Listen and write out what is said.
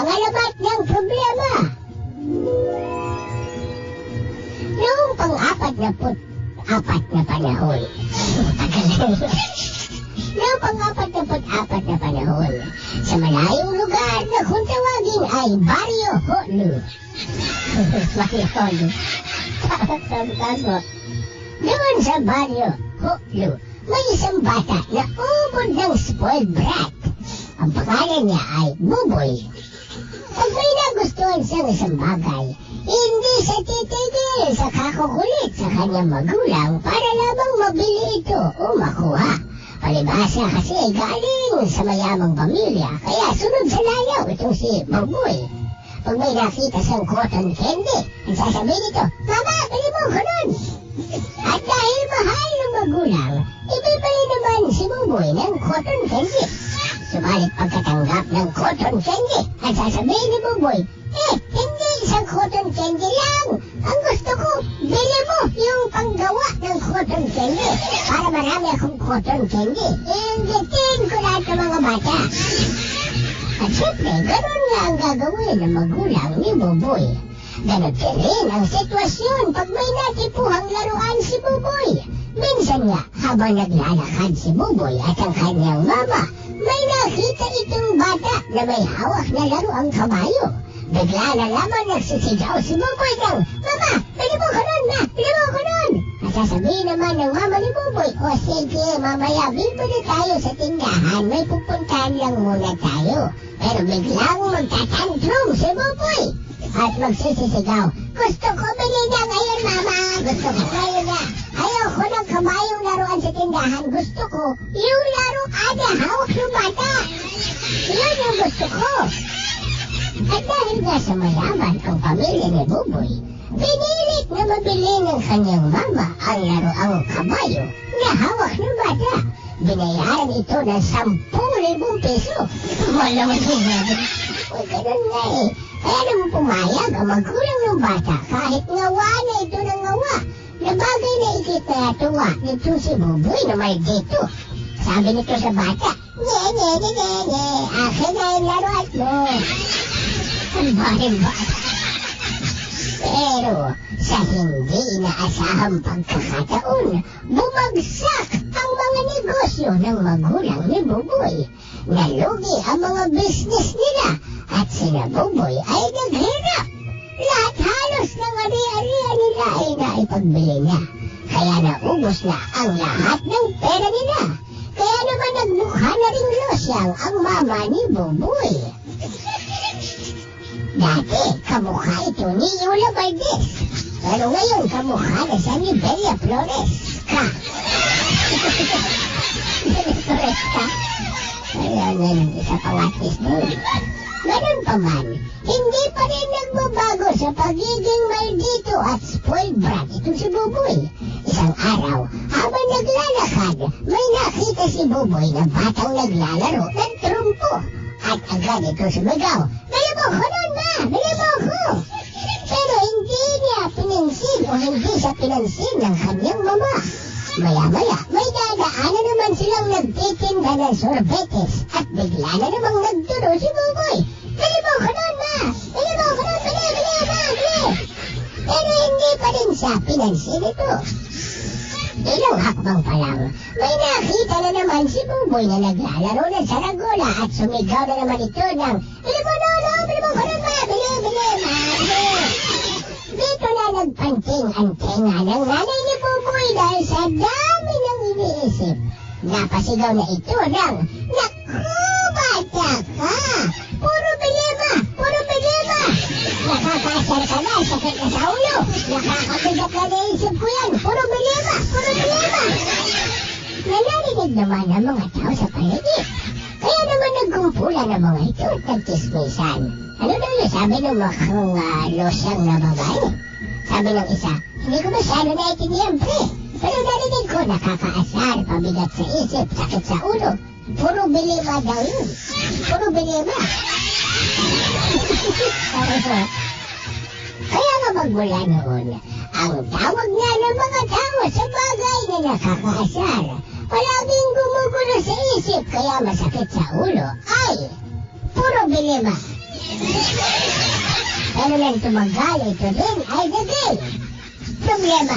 Pangalamat ng problema. Noong pang-apat na panahon. Noong pang-apat na panahon, sa malayong lugar na kung tawagin ay Barrio Holu. Barrio Holu. Tama. Doon sa Barrio Holu, may isang bata na ubod ng spoiled brat. Ang pangalan niya ay Buboy. Pag may nagustuhan siyang isang bagay, hindi siya titigil sa kakukulit sa kanyang magulang para lamang mabili ito o makuha. Palibhasa kasi galing sa mayamang pamilya, kaya sunod sa layaw itong si Buboy. Pag may nakita siyang cotton candy, ang sasabihin ito, Mama, bili mo ko nun! At dahil mahal ng magulang, ibibili naman si Buboy ng cotton candy. Subalit pagkatanggap ng cotton candy, ang sasabihin ni Buboy, hindi isang cotton candy lang. Ang gusto ko, bili mo yung panggawa ng cotton candy. Para marami akong cotton candy, ingitin ko lahat ng mga bata. At syempre, ganun nga ang gagawin ng magulang ni Buboy. Ganun rin ang sitwasyon pag may natipuhang laruan si Buboy. Minsan nga, habang naglalakad si Buboy at ang kanyang mama, may nakita itong bata na may hawak na laruang kabayo. Bigla na lamang nagsisigaw si Buboy ng, Mama, bili mo ko nun, ma! Bili mo ko nun! At sasabihin naman ng mama ni Buboy, O sige, mamaya, bibili tayo sa tindahan, may pupuntahan lang muna tayo. Pero biglang magtatantrum si Buboy. At magsisisigaw, gusto ko bili na ngayon, Mama! Gusto ko ngayon na! Ayoko ng kabayong laruan sa tindahan. Gusto ko yung laruan na hawak ng bata. Yun yung gusto ko. At dahil nga sa mayaman ang pamilya ni Buboy, pinilit na mabili ng kanyang mama ang laruang kabayo na hawak ng bata. Binayaran ito ng 10,000 peso. Malaman mo nga. O ganun nga eh. Kaya naman pumayag ang magulang ng bata kahit ngawa na ito ng ngawa. Na bagay na ikitatuwa nito si Buboy na may dito. Sabi nito sa bata, Nye, akin na yung laruan mo. Ang baring bata. Pero sa hindi inaasahang pagkakataon, bumagsak ang mga negosyo ng magulang ni Buboy. Nalugi ang mga business nila at sina Buboy ay naghirap. Lahat halos ng ari-arian nila ay naipagbili na. Kaya naubos na ang lahat ng pera nila. Kaya naman nagmukha na ring losyang ang mama ni Buboy. Dati, kamukha ito ni Yola Valdez. Pero ngayon, kamukha na siya ni Bella Flores. Flores ka? Ayun, isa pangatis doon. Ganun pa man, hindi pa rin nagbabago sa pagiging maldito at spoiled brat itong si Buboy. Isang araw, habang naglalakad, may nakita si Buboy na batang naglalaro ng trumpo. At agad ito sumigaw, Bili mo ko nun, ma! Bili mo ko! Pero hindi niya pinansin o hindi siya pinansin ng kanyang mama. Maya-maya, may dadaanan naman silang nagtitinda ng sorbetes at bigla na namang nagturo si Buboy. Bili mo ko nun, ma! Bili mo ko nun! Bili, ma! Bili! Pero hindi pa rin siya pinansin ito. Ilang hakbang pa lang, may nakita na naman si Buboy na naglalaro ng saragola at sumigaw na naman ito ng, Bili mo nun, no! Bili mo ko nun, ma! Bili, ma! Bili! Dito na nagpanting ang tenga ng nanay ni Buboy dahil sa dami ng iniisip. Napasigaw na ito ng, Naku, bata ka! Puro bilima! Puro bilima! Nakakasar ka na, sakit na sa ulo! Nakakabigat na naisip ko yan! Puro bilima! Puro bilima! Nanarinig naman ang mga tao sa paligid. Kaya naman nagkumpulan ang mga ito at nagtismisan. Ano daw yung sabi ng mukhang losyang na babae? Sabi ng isa, hindi ko masyado naiintindihan, pre. Pero narinig ko nakakaasar, pabigat sa isip, sakit sa ulo. Puro bilima daw yun. Puro bilima. Kaya nga magmula noon, ang tawag nga ng mga tao sa bagay na nakakaasar, palaging gumugulo sa isip kaya masakit sa ulo, ay puro bilima. Lalo lang tumagal, ito din ay the game. Problema.